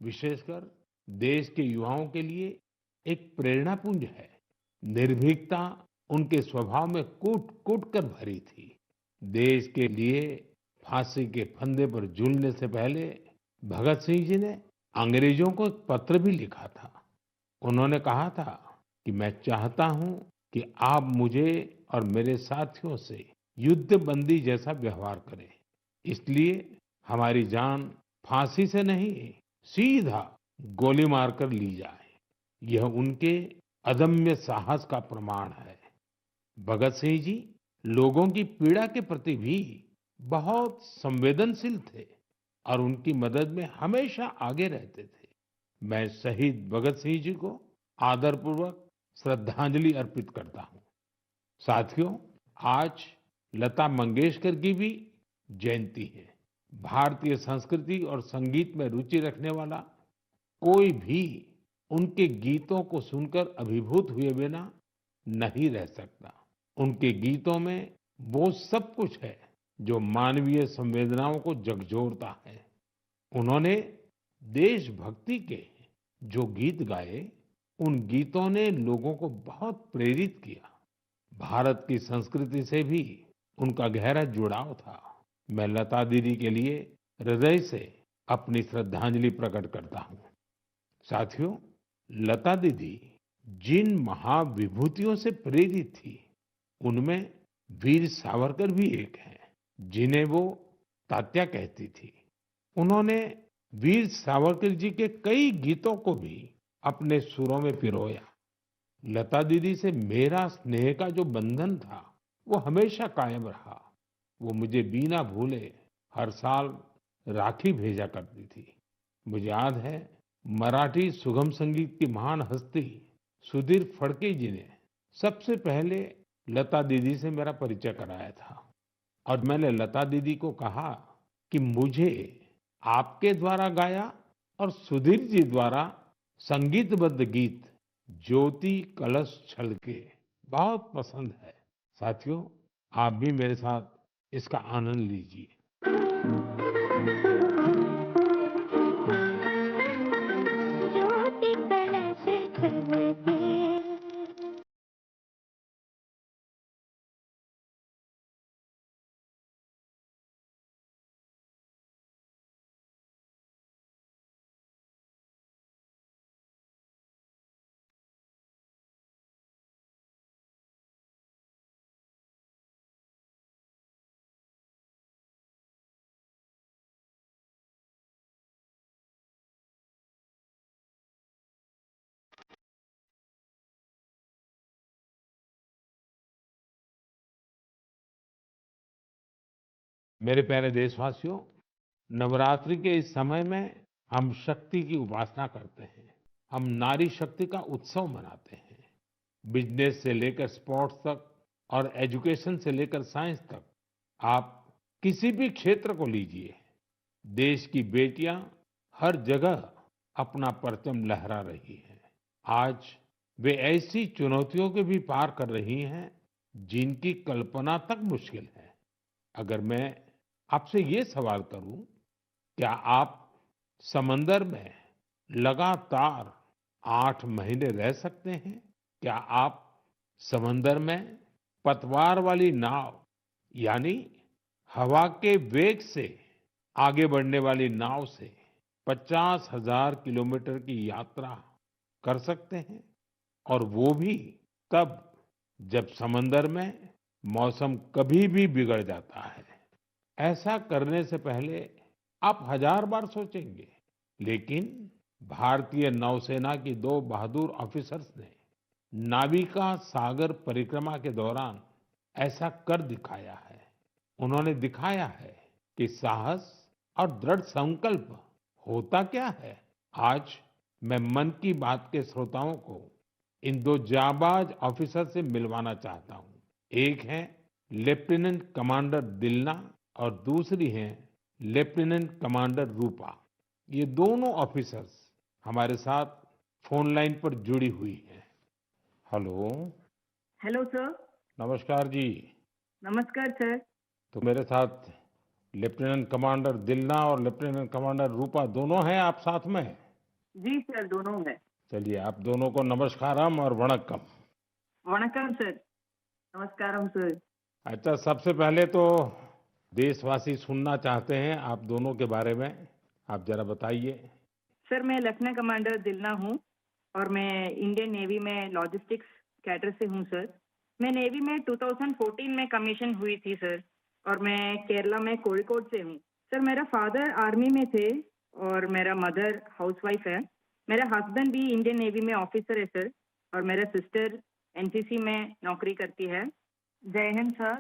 विशेषकर देश के युवाओं के लिए एक प्रेरणा पुंज है। निर्भीकता उनके स्वभाव में कूट-कूट कर भरी थी। देश के लिए फांसी के फंदे पर झूलने से पहले भगत सिंह जी ने अंग्रेजों को एक पत्र भी लिखा था। उन्होंने कहा था कि मैं चाहता हूं कि आप मुझे और मेरे साथियों से युद्ध बंदी जैसा व्यवहार करें। इसलिए हमारी जान फांसी से नहीं, सीधा गोली मारकर ली जाए। यह उनके अदम्य साहस का प्रमाण है। भगत सिंह जी लोगों की पीड़ा के प्रति भी बहुत संवेदनशील थे और उनकी मदद में हमेशा आगे रहते थे। मैं शहीद भगत सिंह जी को आदरपूर्वक श्रद्धांजलि अर्पित करता हूँ। साथियों, आज लता मंगेशकर की भी जयंती है। भारतीय संस्कृति और संगीत में रुचि रखने वाला कोई भी उनके गीतों को सुनकर अभिभूत हुए बिना नहीं रह सकता। उनके गीतों में वो सब कुछ है जो मानवीय संवेदनाओं को झकझोरता है। उन्होंने देशभक्ति के जो गीत गाए, उन गीतों ने लोगों को बहुत प्रेरित किया। भारत की संस्कृति से भी उनका गहरा जुड़ाव था। मैं लता दीदी के लिए हृदय से अपनी श्रद्धांजलि प्रकट करता हूँ। साथियों, लता दीदी जिन महाविभूतियों से प्रेरित थी, उनमें वीर सावरकर भी एक हैं, जिन्हें वो तात्या कहती थी। उन्होंने वीर सावरकर जी के कई गीतों को भी अपने सुरों में पिरोया। लता दीदी से मेरा स्नेह का जो बंधन था, वो हमेशा कायम रहा। वो मुझे बिना भूले हर साल राखी भेजा करती थी। मुझे याद है, मराठी सुगम संगीत की महान हस्ती सुधीर फडके जी ने सबसे पहले लता दीदी से मेरा परिचय कराया था। और मैंने लता दीदी को कहा कि मुझे आपके द्वारा गाया और सुधीर जी द्वारा संगीतबद्ध गीत ज्योति कलश छलके बहुत पसंद है। साथियों, आप भी मेरे साथ इसका आनंद लीजिए। ज्योति कलश छलके। मेरे प्यारे देशवासियों, नवरात्रि के इस समय में हम शक्ति की उपासना करते हैं। हम नारी शक्ति का उत्सव मनाते हैं। बिजनेस से लेकर स्पोर्ट्स तक और एजुकेशन से लेकर साइंस तक, आप किसी भी क्षेत्र को लीजिए, देश की बेटियां हर जगह अपना परचम लहरा रही हैं। आज वे ऐसी चुनौतियों के भी पार कर रही हैं जिनकी कल्पना तक मुश्किल है। अगर मैं आपसे ये सवाल करूं, क्या आप समंदर में लगातार 8 महीने रह सकते हैं? क्या आप समंदर में पतवार वाली नाव यानी हवा के वेग से आगे बढ़ने वाली नाव से 50,000 किलोमीटर की यात्रा कर सकते हैं? और वो भी तब जब समंदर में मौसम कभी भी बिगड़ जाता है। ऐसा करने से पहले आप हजार बार सोचेंगे, लेकिन भारतीय नौसेना की 2 बहादुर ऑफिसर्स ने नाविका सागर परिक्रमा के दौरान ऐसा कर दिखाया है। उन्होंने दिखाया है कि साहस और दृढ़ संकल्प होता क्या है। आज मैं मन की बात के श्रोताओं को इन 2 जाबाज ऑफिसर से मिलवाना चाहता हूँ। एक है लेफ्टिनेंट कमांडर दिलना और दूसरी हैं लेफ्टिनेंट कमांडर रूपा। ये दोनों ऑफिसर्स हमारे साथ फोन लाइन पर जुड़ी हुई हैं। हेलो। Hello sir. नमस्कार जी। नमस्कार सर। तो मेरे साथ लेफ्टिनेंट कमांडर दिलना और लेफ्टिनेंट कमांडर रूपा दोनों हैं आप साथ में? जी सर, दोनों है। चलिए आप दोनों को नमस्कारम और वणक्कम। वणक्कम सर। नमस्कारम सर। अच्छा, सबसे पहले तो देशवासी सुनना चाहते हैं आप दोनों के बारे में। आप जरा बताइए। सर मैं लेफ्टिनेंट कमांडर दिलना हूँ और मैं इंडियन नेवी में लॉजिस्टिक्स कैडर से हूँ सर। मैं नेवी में 2014 में कमीशन हुई थी सर और मैं केरला में कोझिकोड से हूँ। सर मेरा फादर आर्मी में थे और मेरा मदर हाउसवाइफ है। मेरा हस्बैंड भी इंडियन नेवी में ऑफिसर है सर और मेरा सिस्टर एनसीसी में नौकरी करती है। जय हिंद सर,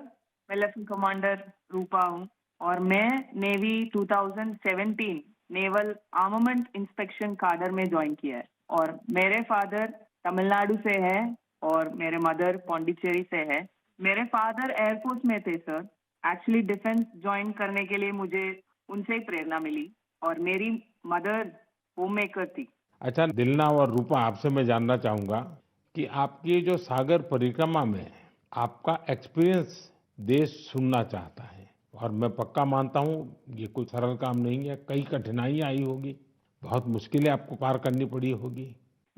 मैं लेफ्टिनेंट कमांडर रूपा हूँ और मैं navy 2017 naval armament inspection cadre में ज्वाइन किया है और मेरे फादर तमिलनाडु से है और मेरे मदर पौंडीचेरी से है। मेरे फादर एयरफोर्स में थे सर। एक्चुअली डिफेंस ज्वाइन करने के लिए मुझे उनसे ही प्रेरणा मिली और मेरी मदर होम मेकर थी। अच्छा दिलना और रूपा, आपसे मैं जानना चाहूंगा कि आपकी जो सागर परिक्रमा में आपका एक्सपीरियंस देश सुनना चाहता है। और मैं पक्का मानता हूँ ये कोई सरल काम नहीं है, कई कठिनाइयां आई होगी, बहुत मुश्किलें आपको पार करनी पड़ी होगी।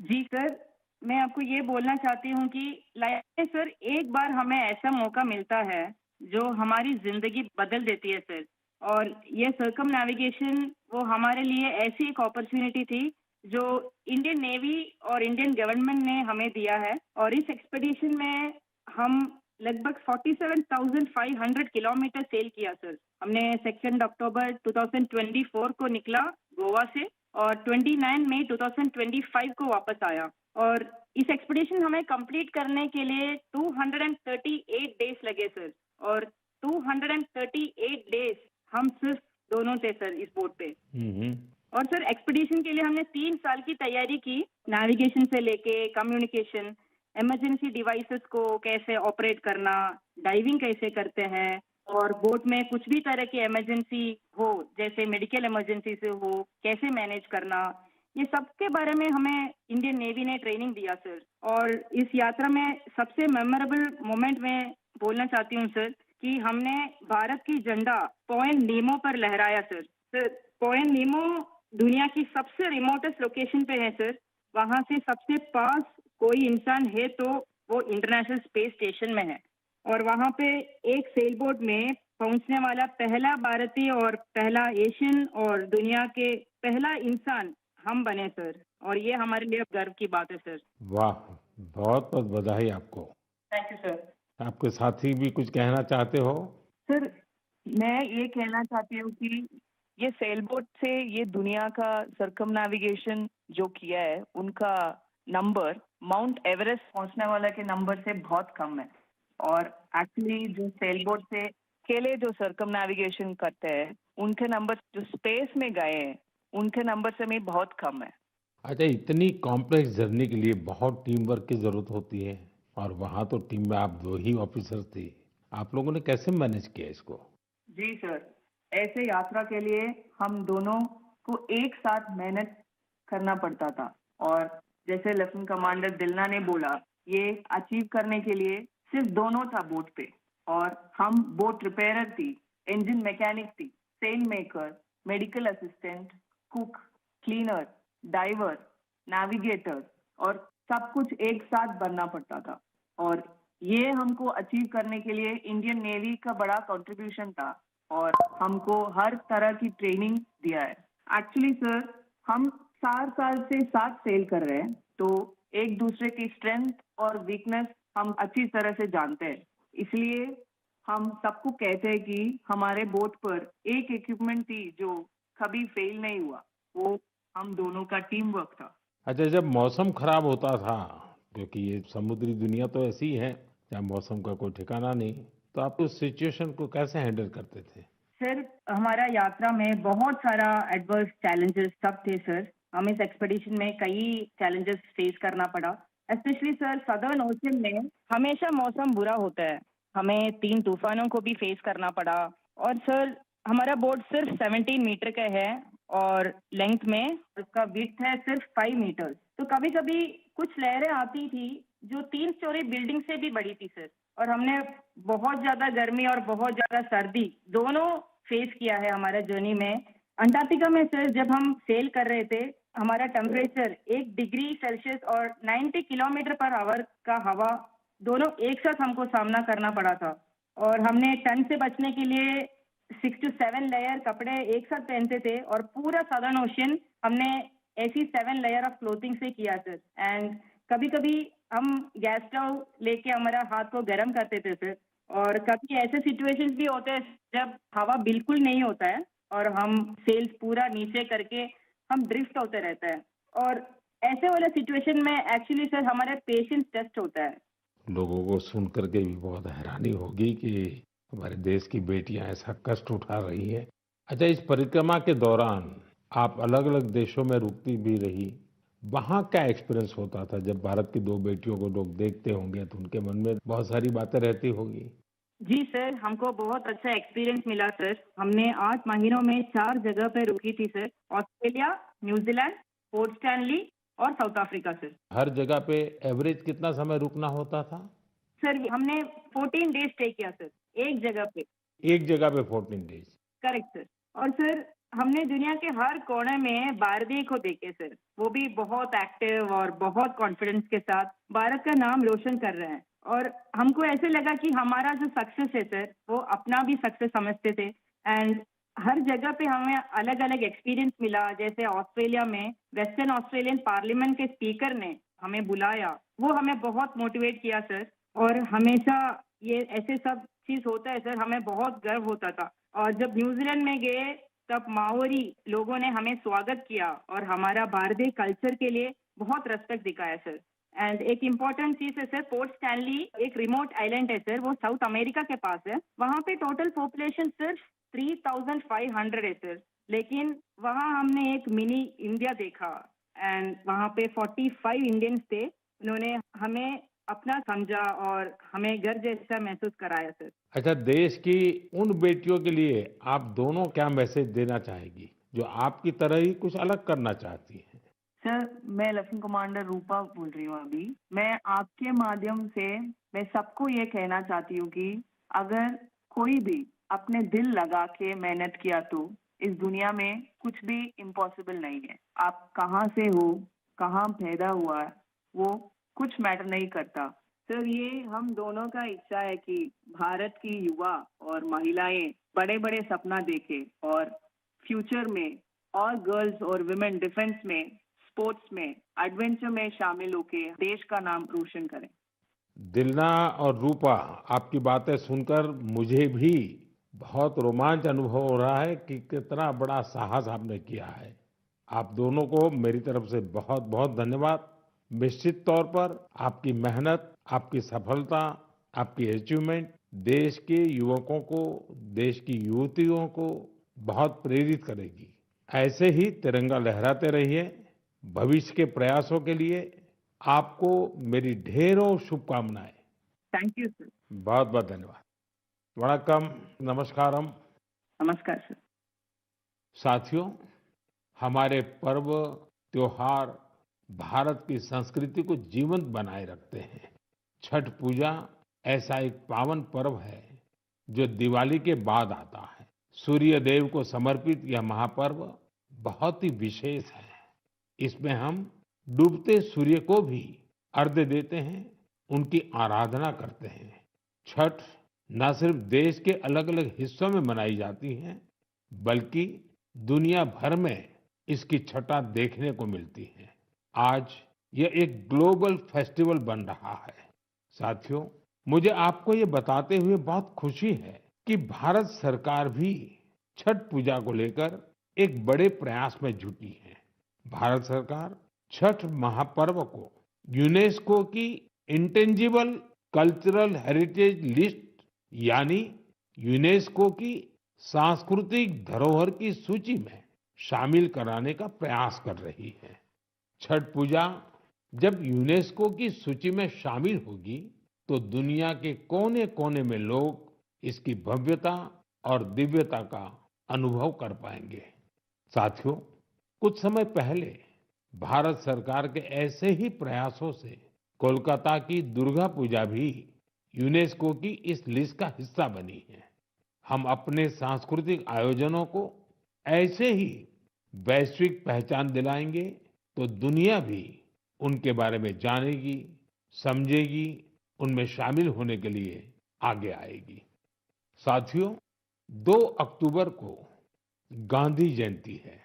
जी सर, मैं आपको ये बोलना चाहती हूँ कि लाइफ में सर एक बार हमें ऐसा मौका मिलता है जो हमारी जिंदगी बदल देती है सर। और ये सर्कम नेविगेशन वो हमारे लिए ऐसी एक अपॉर्चुनिटी थी जो इंडियन नेवी और इंडियन गवर्नमेंट ने हमें दिया है। और इस एक्सपेडिशन में हम लगभग 47,500 किलोमीटर सेल किया सर। हमने 2 अक्टूबर 2024 को निकला गोवा से और 29 मई 2025 को वापस आया। और इस एक्सपेडिशन हमें कंप्लीट करने के लिए 238 डेज लगे सर। और 238 डेज हम सिर्फ दोनों थे सर इस बोट पे। हम्म। और सर एक्सपेडिशन के लिए हमने 3 साल की तैयारी की, नेविगेशन से लेके कम्युनिकेशन, इमरजेंसी डिवाइसेस को कैसे ऑपरेट करना, डाइविंग कैसे करते हैं और बोट में कुछ भी तरह की इमरजेंसी हो जैसे मेडिकल इमरजेंसी से हो कैसे मैनेज करना, ये सब के बारे में हमें इंडियन नेवी ने ट्रेनिंग दिया सर। और इस यात्रा में सबसे मेमोरेबल मोमेंट में बोलना चाहती हूँ सर कि हमने भारत की झंडा पॉइंट नीमो पर लहराया सर। सर पॉइंट नीमो दुनिया की सबसे रिमोटेस्ट लोकेशन पे है सर। वहाँ से सबसे पास कोई इंसान है तो वो इंटरनेशनल स्पेस स्टेशन में है। और वहाँ पे एक सेल बोट में पहुंचने वाला पहला भारतीय और पहला एशियन और दुनिया के पहला इंसान हम बने सर। और ये हमारे लिए गर्व की बात है सर। वाह, बहुत बहुत बधाई आपको। Thank you sir. आपके साथी भी कुछ कहना चाहते हो? सर मैं ये कहना चाहती हूँ कि ये सेल बोट से ये दुनिया का सर्कम नेविगेशन जो किया है उनका नंबर माउंट एवरेस्ट पहुंचने वाला के नंबर से बहुत कम है। और एक्चुअली जो सेल बोट से अकेले जो सर्कम नेविगेशन करते हैं उनके नंबर जो स्पेस में गए हैं उनके नंबर से भी बहुत कम है। अच्छा, इतनी कॉम्प्लेक्स जर्नी के लिए बहुत टीम वर्क की जरूरत होती है और वहां तो टीम में आप 2 ही ऑफिसर थे। आप लोगों ने कैसे मैनेज किया इसको? जी सर, ऐसे यात्रा के लिए हम दोनों को एक साथ मेहनत करना पड़ता था। और जैसे लेफ्टिनेंट कमांडर दिलना ने बोला, ये अचीव करने के लिए सिर्फ दोनों था बोट पे। और हम बोट रिपेयरर थी, इंजन मैकेनिक थी, sail maker, medical assistant, cook, cleaner, diver, navigator और सब कुछ एक साथ बनना पड़ता था। और ये हमको अचीव करने के लिए इंडियन नेवी का बड़ा कंट्रीब्यूशन था और हमको हर तरह की ट्रेनिंग दिया है। एक्चुअली सर हम 4 साल से साथ सेल कर रहे हैं तो एक दूसरे की स्ट्रेंथ और वीकनेस हम अच्छी तरह से जानते हैं। इसलिए हम सबको कहते हैं कि हमारे बोट पर एक इक्विपमेंट थी जो कभी फेल नहीं हुआ, वो हम दोनों का टीम वर्क था। अच्छा, जब मौसम खराब होता था, क्योंकि ये समुद्री दुनिया तो ऐसी ही है जहाँ मौसम का कोई ठिकाना नहीं, तो आप उस सिचुएशन को कैसे हैंडल करते थे? सर हमारा यात्रा में बहुत सारा एडवर्स चैलेंजेस सब थे सर। हम इस एक्सपेडिशन में कई चैलेंजेस फेस करना पड़ा। स्पेशली सर सदर्न ओशन में हमेशा मौसम बुरा होता है, हमें 3 तूफानों को भी फेस करना पड़ा। और सर हमारा बोट सिर्फ 17 मीटर का है और लेंथ में उसका विड्थ है सिर्फ 5 मीटर। तो कभी कभी कुछ लहरें आती थी जो 3 स्टोरी बिल्डिंग से भी बड़ी थी सर। और हमने बहुत ज्यादा गर्मी और बहुत ज्यादा सर्दी दोनों फेस किया है हमारे जर्नी में। अंटार्कटिका में सर जब हम सेल कर रहे थे, हमारा टेम्परेचर 1 डिग्री सेल्सियस और 90 किलोमीटर पर आवर का हवा दोनों एक साथ हमको सामना करना पड़ा था। और हमने ठंड से बचने के लिए 6 to 7 लेयर कपड़े एक साथ पहनते थे और पूरा सदर्न ओशन हमने ऐसी 7 लेयर ऑफ क्लोथिंग से किया सर। एंड कभी-कभी हम गैस स्टोव लेके हमारा हाथ को गर्म करते थे सर। और कभी ऐसे सिचुएशंस भी होते हैं जब हवा बिल्कुल नहीं होता है और हम सेल्स पूरा नीचे करके हम ड्रिफ्ट होते रहते हैं। और ऐसे वाले सिचुएशन में एक्चुअली सर हमारा पेशेंस टेस्ट होता है। लोगों को सुन करके भी बहुत हैरानी होगी कि हमारे देश की बेटियां ऐसा कष्ट उठा रही हैं। अच्छा, इस परिक्रमा के दौरान आप अलग-अलग देशों में रुकती भी रही। वहाँ क्या एक्सपीरियंस होता था जब भारत की 2 बेटियों को लोग देखते होंगे तो उनके मन में बहुत सारी बातें रहती होंगी? जी सर, हमको बहुत अच्छा एक्सपीरियंस मिला सर। हमने 8 महीनों में 4 जगह पे रुकी थी sir. Australia, New Zealand, port Stanley और साउथ अफ्रीका सर। हर जगह पे एवरेज कितना समय रुकना होता था? सर हमने 14 डेज स्टे किया सर, एक जगह पे। एक जगह पे 14 डेज। Correct sir. और सर हमने दुनिया के हर कोने में भारतीय को देखे सर। वो भी बहुत एक्टिव और बहुत कॉन्फिडेंस के साथ भारत का नाम रोशन कर रहे हैं। और हमको ऐसे लगा कि हमारा जो सक्सेस है सर, वो अपना भी सक्सेस समझते थे। एंड हर जगह पे हमें अलग-अलग एक्सपीरियंस मिला। जैसे ऑस्ट्रेलिया में वेस्टर्न ऑस्ट्रेलियन पार्लियामेंट के स्पीकर ने हमें बुलाया। वो हमें बहुत मोटिवेट किया सर। और हमेशा ये ऐसे सब चीज़ होता है सर, हमें बहुत गर्व होता था। और जब न्यूजीलैंड में गए तब माओरी लोगों ने हमें स्वागत किया और हमारा भारतीय कल्चर के लिए बहुत रिस्पेक्ट दिखाया सर। एंड एक इम्पॉर्टेंट चीज है सर, पोर्ट स्टैनली एक रिमोट आइलैंड है सर, वो साउथ अमेरिका के पास है। वहाँ पे टोटल पॉपुलेशन सिर्फ 3500 है सर। लेकिन वहाँ हमने एक मिनी इंडिया देखा। एंड वहाँ पे 45 इंडियंस थे। उन्होंने हमें अपना समझा और हमें घर जैसा महसूस कराया सर। अच्छा, देश की उन बेटियों के लिए आप दोनों क्या मैसेज देना चाहेगी, जो आपकी तरह ही कुछ अलग करना चाहती हैं? सर मैं लेफ्टिनेंट कमांडर रूपा बोल रही हूँ अभी। मैं आपके माध्यम से मैं सबको ये कहना चाहती हूँ कि अगर कोई भी अपने दिल लगा के मेहनत किया तो इस दुनिया में कुछ भी इम्पॉसिबल नहीं है। आप कहाँ से हो, कहाँ पैदा हुआ है, वो कुछ मैटर नहीं करता। सर ये हम दोनों का इच्छा है कि भारत की युवा और महिलाएं बड़े-बड़े सपना देखें और फ्यूचर में और गर्ल्स और वुमेन डिफेंस में, स्पोर्ट्स में, एडवेंचर में शामिल होके देश का नाम रोशन करें। दिलना और रूपा, आपकी बातें सुनकर मुझे भी बहुत रोमांच अनुभव हो रहा है कि कितना बड़ा साहस आपने किया है। आप दोनों को मेरी तरफ से बहुत-बहुत धन्यवाद। निश्चित तौर पर आपकी मेहनत, आपकी सफलता, आपकी अचीवमेंट देश के युवकों को, देश की युवतियों को बहुत प्रेरित करेगी। ऐसे ही तिरंगा लहराते रहिए। भविष्य के प्रयासों के लिए आपको मेरी ढेरों शुभकामनाएं। Thank you sir. बहुत-बहुत धन्यवाद। वणक्कम, नमस्कारम। नमस्कार सर। साथियों, हमारे पर्व, त्योहार भारत की संस्कृति को जीवंत बनाए रखते हैं। छठ पूजा ऐसा एक पावन पर्व है जो दिवाली के बाद आता है। सूर्य देव को समर्पित यह महापर्व बहुत ही विशेष है। इसमें हम डूबते सूर्य को भी अर्घ्य देते हैं, उनकी आराधना करते हैं। छठ न सिर्फ देश के अलग-अलग हिस्सों में मनाई जाती है, बल्कि दुनिया भर में इसकी छठा देखने को मिलती है। आज यह एक ग्लोबल फेस्टिवल बन रहा है। साथियों, मुझे आपको ये बताते हुए बहुत खुशी है कि भारत सरकार भी छठ पूजा को लेकर एक बड़े प्रयास में जुटी है। भारत सरकार छठ महापर्व को यूनेस्को की इंटेंजिबल कल्चरल हेरिटेज लिस्ट यानी यूनेस्को की सांस्कृतिक धरोहर की सूची में शामिल कराने का प्रयास कर रही है। छठ पूजा जब यूनेस्को की सूची में शामिल होगी तो दुनिया के कोने-कोने में लोग इसकी भव्यता और दिव्यता का अनुभव कर पाएंगे। साथियों, कुछ समय पहले भारत सरकार के ऐसे ही प्रयासों से कोलकाता की दुर्गा पूजा भी यूनेस्को की इस लिस्ट का हिस्सा बनी है। हम अपने सांस्कृतिक आयोजनों को ऐसे ही वैश्विक पहचान दिलाएंगे तो दुनिया भी उनके बारे में जानेगी, समझेगी, उनमें शामिल होने के लिए आगे आएगी। साथियों, 2 अक्टूबर को गांधी जयंती है।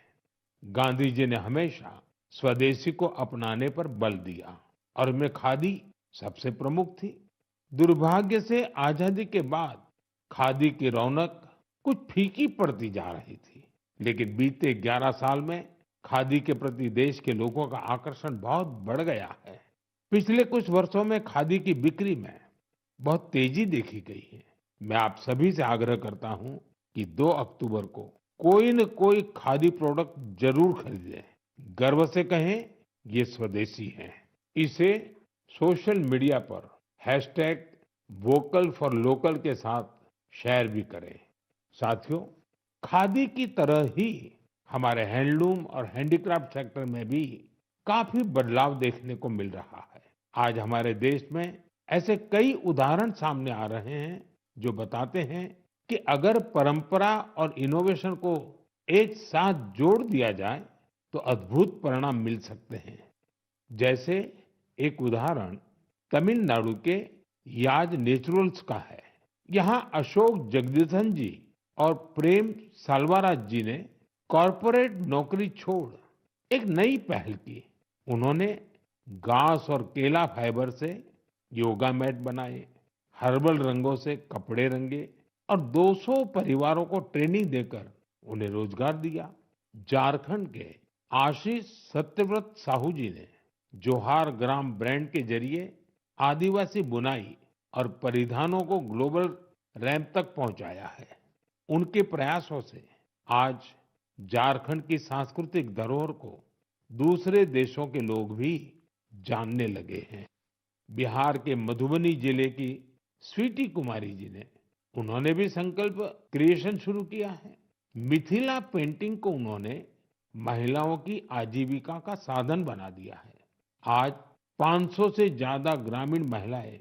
गांधी जी ने हमेशा स्वदेशी को अपनाने पर बल दिया और उनमें खादी सबसे प्रमुख थी। दुर्भाग्य से आजादी के बाद खादी की रौनक कुछ फीकी पड़ती जा रही थी, लेकिन बीते 11 साल में खादी के प्रति देश के लोगों का आकर्षण बहुत बढ़ गया है। पिछले कुछ वर्षों में खादी की बिक्री में बहुत तेजी देखी गई है। मैं आप सभी से आग्रह करता हूं कि 2 अक्टूबर को कोई न कोई खादी प्रोडक्ट जरूर खरीदें। गर्व से कहें, ये स्वदेशी है। इसे सोशल मीडिया पर हैशटैग वोकल फॉर लोकल के साथ शेयर भी करें। साथियों, खादी की तरह ही हमारे हैंडलूम और हैंडीक्राफ्ट सेक्टर में भी काफी बदलाव देखने को मिल रहा है। आज हमारे देश में ऐसे कई उदाहरण सामने आ रहे हैं जो बताते हैं कि अगर परंपरा और इनोवेशन को एक साथ जोड़ दिया जाए तो अद्भुत परिणाम मिल सकते हैं। जैसे एक उदाहरण तमिलनाडु के याज नेचुरल्स का है। यहाँ अशोक जगदीशन जी और प्रेम साल्वाराज जी ने कॉरपोरेट नौकरी छोड़ एक नई पहल की। उन्होंने घास और केला फाइबर से योगा मैट बनाए, हर्बल रंगों से कपड़े रंगे और 200 परिवारों को ट्रेनिंग देकर उन्हें रोजगार दिया। झारखंड के आशीष सत्यव्रत साहू जी ने जोहार ग्राम ब्रांड के जरिए आदिवासी बुनाई और परिधानों को ग्लोबल रैंप तक पहुंचाया है। उनके प्रयासों से आज झारखंड की सांस्कृतिक धरोहर को दूसरे देशों के लोग भी जानने लगे हैं। बिहार के मधुबनी जिले की स्वीटी कुमारी जी ने उन्होंने भी संकल्प क्रिएशन शुरू किया है। मिथिला पेंटिंग को उन्होंने महिलाओं की आजीविका का साधन बना दिया है। आज 500 से ज्यादा ग्रामीण महिलाएं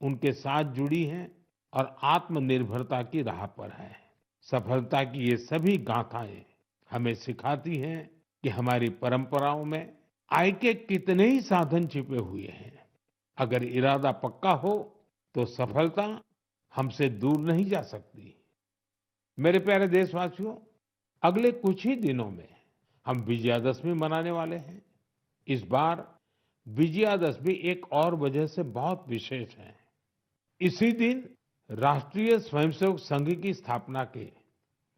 उनके साथ जुड़ी हैं और आत्मनिर्भरता की राह पर हैं। सफलता की ये सभी गाथाएं हमें सिखाती हैं कि हमारी परंपराओं में आय के कितने ही साधन छिपे हुए हैं। अगर इरादा पक्का हो तो सफलता हमसे दूर नहीं जा सकती। मेरे प्यारे देशवासियों, अगले कुछ ही दिनों में हम विजयादशमी मनाने वाले हैं। इस बार विजयादशमी एक और वजह से बहुत विशेष है। इसी दिन राष्ट्रीय स्वयंसेवक संघ की स्थापना के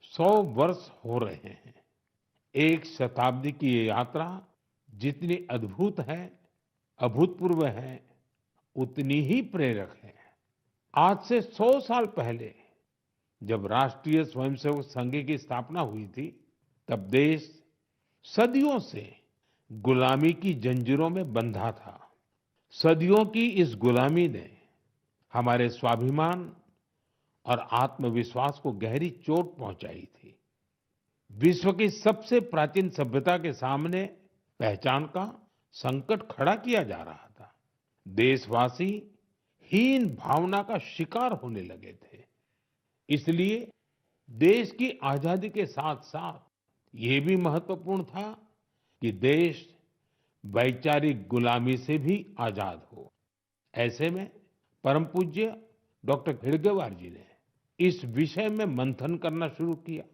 100 वर्ष हो रहे हैं। एक शताब्दी की ये यात्रा जितनी अद्भुत है, अभूतपूर्व है, उतनी ही प्रेरक है। आज से 100 साल पहले जब राष्ट्रीय स्वयंसेवक संघ की स्थापना हुई थी, तब देश सदियों से गुलामी की जंजीरों में बंधा था। सदियों की इस गुलामी ने हमारे स्वाभिमान और आत्मविश्वास को गहरी चोट पहुंचाई थी। विश्व की सबसे प्राचीन सभ्यता के सामने पहचान का संकट खड़ा किया जा रहा था। देशवासी हीन भावना का शिकार होने लगे थे। इसलिए देश की आजादी के साथ साथ ये भी महत्वपूर्ण था कि देश वैचारिक गुलामी से भी आजाद हो। ऐसे में परम पूज्य डॉक्टर हेडगेवार जी ने इस विषय में मंथन करना शुरू किया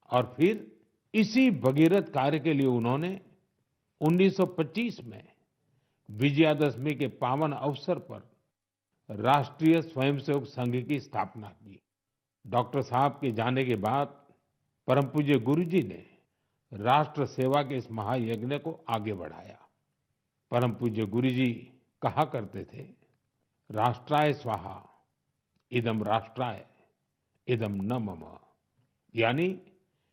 और फिर इसी भगीरथ कार्य के लिए उन्होंने 1925 में विजयादशमी के पावन अवसर पर राष्ट्रीय स्वयंसेवक संघ की स्थापना की। डॉक्टर साहब के जाने के बाद परम पूज्य गुरु जी ने राष्ट्र सेवा के इस महायज्ञ को आगे बढ़ाया। परम पूज्य गुरु जी कहा करते थे, राष्ट्राय स्वाहा इदम राष्ट्राय इदम न मम। यानी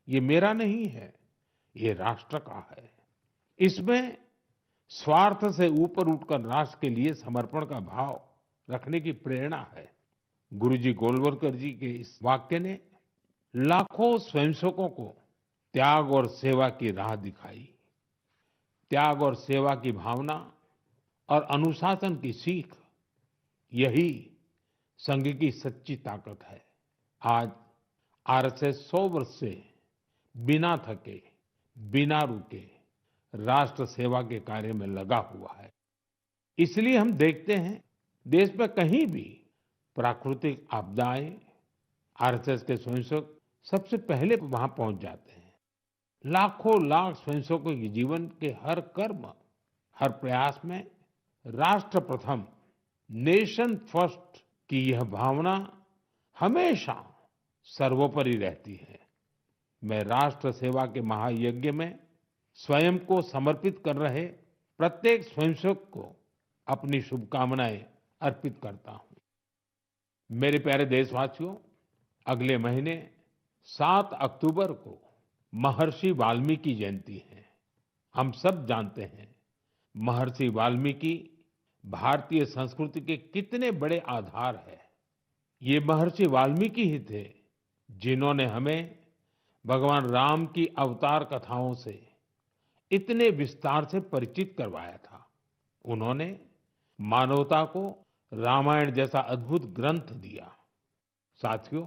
ये मेरा नहीं है, ये राष्ट्र का है। इसमें स्वार्थ से ऊपर उठकर राष्ट्र के लिए समर्पण का भाव रखने की प्रेरणा है। गुरुजी गोलवलकर जी के इस वाक्य ने लाखों स्वयंसेवकों को त्याग और सेवा की राह दिखाई। त्याग और सेवा की भावना और अनुशासन की सीख, यही संघ की सच्ची ताकत है। आज आज से 100 वर्ष से बिना थके, बिना रुके राष्ट्र सेवा के कार्य में लगा हुआ है। इसलिए हम देखते हैं देश में कहीं भी प्राकृतिक आपदाएं, आरएसएस के स्वयंसेवक सबसे पहले वहां पहुंच जाते हैं। लाखों लाख स्वयंसेवकों के जीवन के हर कर्म, हर प्रयास में राष्ट्र प्रथम, नेशन फर्स्ट की यह भावना हमेशा सर्वोपरि रहती है। मैं राष्ट्र सेवा के महायज्ञ में स्वयं को समर्पित कर रहे प्रत्येक स्वयंसेवक को अपनी शुभकामनाएं अर्पित करता हूं। मेरे प्यारे देशवासियों, अगले महीने 7 अक्टूबर को महर्षि वाल्मीकि जयंती है। हम सब जानते हैं महर्षि वाल्मीकि भारतीय संस्कृति के कितने बड़े आधार है। ये महर्षि वाल्मीकि ही थे जिन्होंने हमें भगवान राम की अवतार कथाओं से इतने विस्तार से परिचित करवाया था। उन्होंने मानवता को रामायण जैसा अद्भुत ग्रंथ दिया। साथियों,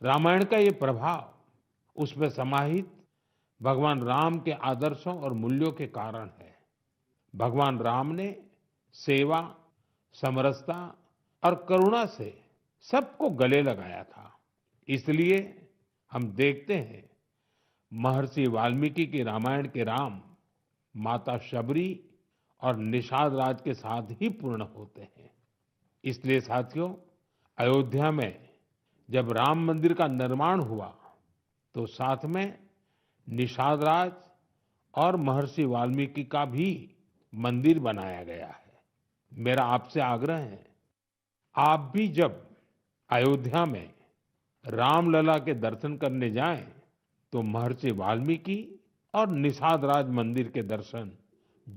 रामायण का ये प्रभाव उसमें समाहित भगवान राम के आदर्शों और मूल्यों के कारण है। भगवान राम ने सेवा, समरसता और करुणा से सबको गले लगाया था। इसलिए हम देखते हैं महर्षि वाल्मीकि की रामायण के राम माता शबरी और निषाद राज के साथ ही पूर्ण होते हैं। इसलिए साथियों, अयोध्या में जब राम मंदिर का निर्माण हुआ तो साथ में निषाद राज और महर्षि वाल्मीकि का भी मंदिर बनाया गया है। मेरा आपसे आग्रह है, आप भी जब अयोध्या में रामलला के दर्शन करने जाएं तो महर्षि वाल्मीकि और निषाद राज मंदिर के दर्शन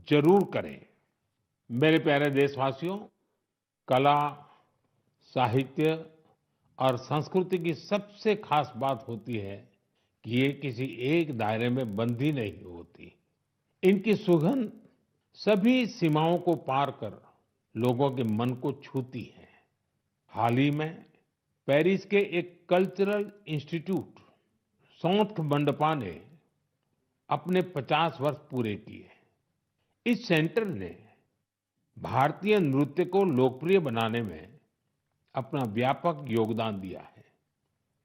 जरूर करें। मेरे प्यारे देशवासियों, कला, साहित्य और संस्कृति की सबसे खास बात होती है कि ये किसी एक दायरे में बंधी नहीं होती। इनकी सुगंध सभी सीमाओं को पार कर लोगों के मन को छूती है। हाल ही में पेरिस के एक कल्चरल इंस्टीट्यूट सौंठ मंडपा ने अपने 50 वर्ष पूरे किए। इस सेंटर ने भारतीय नृत्य को लोकप्रिय बनाने में अपना व्यापक योगदान दिया है।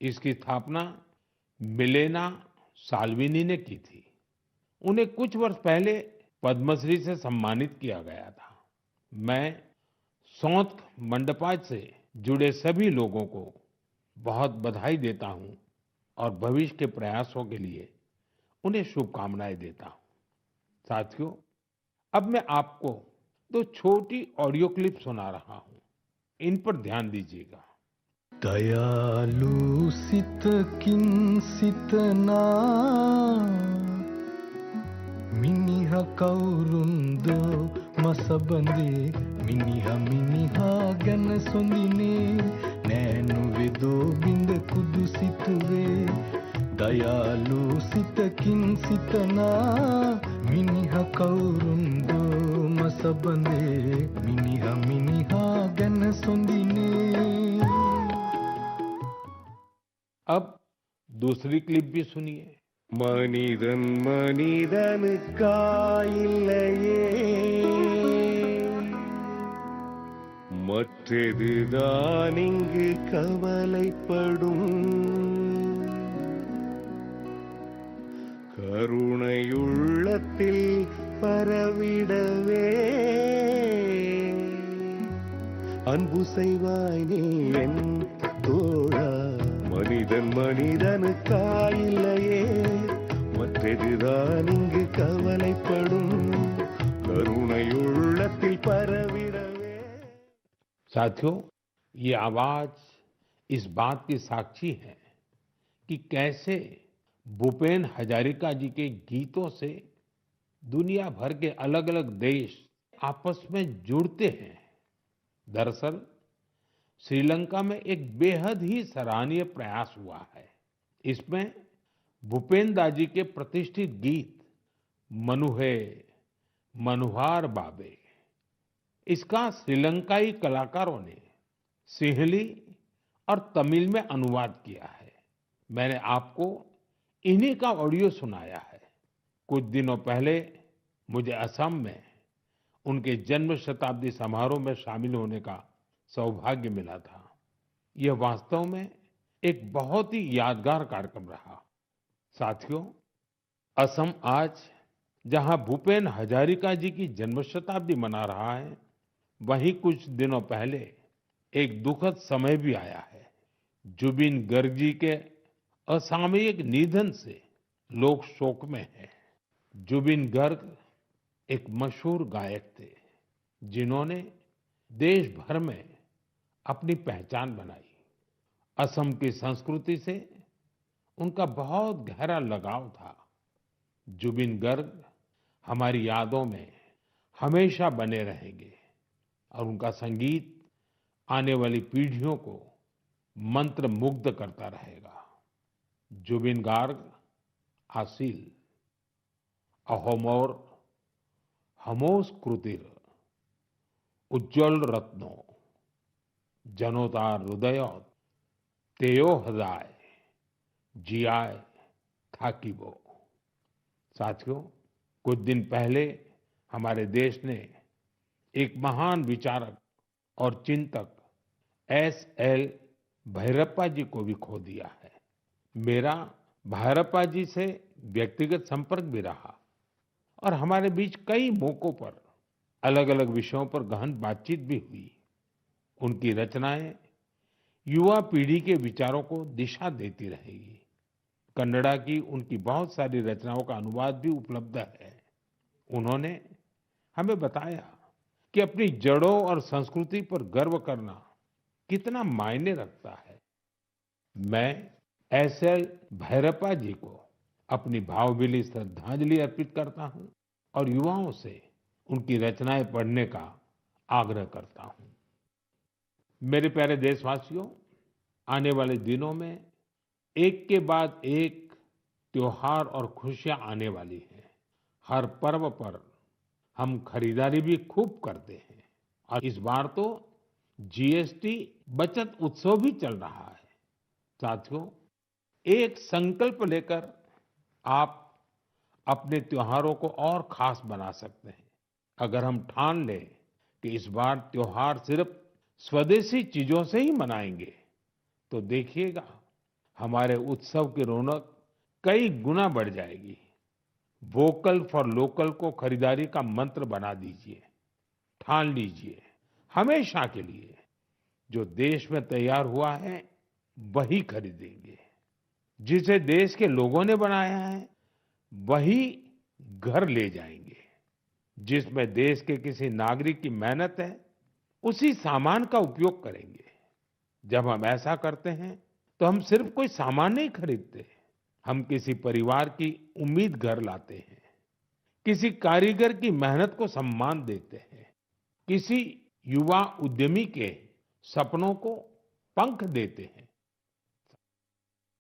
इसकी स्थापना मिलेना साल्विनी ने की थी। उन्हें कुछ वर्ष पहले पद्मश्री से सम्मानित किया गया था। मैं सौंठ मंडपा से जुड़े सभी लोगों को बहुत बधाई देता हूं और भविष्य के प्रयासों के लिए उन्हें शुभकामनाएं देता हूं। साथियों, अब मैं आपको 2 छोटी ऑडियो क्लिप सुना रहा हूं। इन पर ध्यान दीजिएगा। दयालु सित किन सितना मिनिह कौरुंदो मसबंदे मिनिह गन सोंदिने नैनु वेदो बिंद कुदु सितुवे दयालु सित किन सितना मिनिह कौरुंदो मसबंदे मिनिह गन सोंदिने। अब दूसरी क्लिप भी सुनिए। மனிதன் மனிதனுக்காயில்லையே மற்றதுதான் இங்கு கவலைப்படும் கருணையுள்ளத்தில் பரவிடவே அன்பு செய்வாய் நீ என் தோழா மனிதன் மனிதனுக்காயில்லையே மற்றதுதான் இங்கு கவலைப்படும் கருணையுள்ளத்தில் பரவிடவே। साथियों, ये आवाज इस बात की साक्षी है कि कैसे भूपेन हजारिका जी के गीतों से दुनिया भर के अलग अलग देश आपस में जुड़ते हैं। दरअसल श्रीलंका में एक बेहद ही सराहनीय प्रयास हुआ है। इसमें भूपेन दाजी के प्रतिष्ठित गीत मनुहे मनुहार बाबे, इसका श्रीलंकाई कलाकारों ने सिंहली और तमिल में अनुवाद किया है। मैंने आपको इन्हीं का ऑडियो सुनाया है। कुछ दिनों पहले मुझे असम में उनके जन्म शताब्दी समारोह में शामिल होने का सौभाग्य मिला था। यह वास्तव में एक बहुत ही यादगार कार्यक्रम रहा। साथियों, असम आज जहां भूपेन हजारिका जी की जन्म शताब्दी मना रहा है, वहीं कुछ दिनों पहले एक दुखद समय भी आया है। जुबिन गर्ग जी के असामयिक निधन से लोग शोक में हैं। जुबिन गर्ग एक मशहूर गायक थे, जिन्होंने देश भर में अपनी पहचान बनाई। असम की संस्कृति से उनका बहुत गहरा लगाव था। जुबिन गर्ग हमारी यादों में हमेशा बने रहेंगे और उनका संगीत आने वाली पीढ़ियों को मंत्रमुग्ध करता रहेगा। जुबिन गार्ग आसिल अहोमोर हमोस कृतिर उज्ज्वल रत्नो जनोतार हृदयोत तेयो हृदय जियाय थाकीबो। साथियों, कुछ दिन पहले हमारे देश ने एक महान विचारक और चिंतक एस.एल. भैरप्पा जी को भी खो दिया है। मेरा भैरप्पा जी से व्यक्तिगत संपर्क भी रहा और हमारे बीच कई मौकों पर अलग-अलग विषयों पर गहन बातचीत भी हुई। उनकी रचनाएं युवा पीढ़ी के विचारों को दिशा देती रहेगी। कन्नड़ा की उनकी बहुत सारी रचनाओं का अनुवाद भी उपलब्ध है। उन्होंने हमें बताया कि अपनी जड़ों और संस्कृति पर गर्व करना कितना मायने रखता है। मैं एस.एल. भैरप्पा जी को अपनी भावभीनी श्रद्धांजलि अर्पित करता हूं और युवाओं से उनकी रचनाएं पढ़ने का आग्रह करता हूं। मेरे प्यारे देशवासियों, आने वाले दिनों में एक के बाद एक त्योहार और खुशियां आने वाली हैं। हर पर्व पर हम खरीदारी भी खूब करते हैं और इस बार तो जीएसटी बचत उत्सव भी चल रहा है। साथियों, एक संकल्प लेकर आप अपने त्योहारों को और खास बना सकते हैं। अगर हम ठान लें कि इस बार त्योहार सिर्फ स्वदेशी चीजों से ही मनाएंगे, तो देखिएगा हमारे उत्सव की रौनक कई गुना बढ़ जाएगी। वोकल फॉर लोकल को खरीदारी का मंत्र बना दीजिए। ठान लीजिए, हमेशा के लिए जो देश में तैयार हुआ है वही खरीदेंगे। जिसे देश के लोगों ने बनाया है वही घर ले जाएंगे। जिसमें देश के किसी नागरिक की मेहनत है उसी सामान का उपयोग करेंगे। जब हम ऐसा करते हैं तो हम सिर्फ कोई सामान नहीं खरीदते, हम किसी परिवार की उम्मीद घर लाते हैं, किसी कारीगर की मेहनत को सम्मान देते हैं, किसी युवा उद्यमी के सपनों को पंख देते हैं।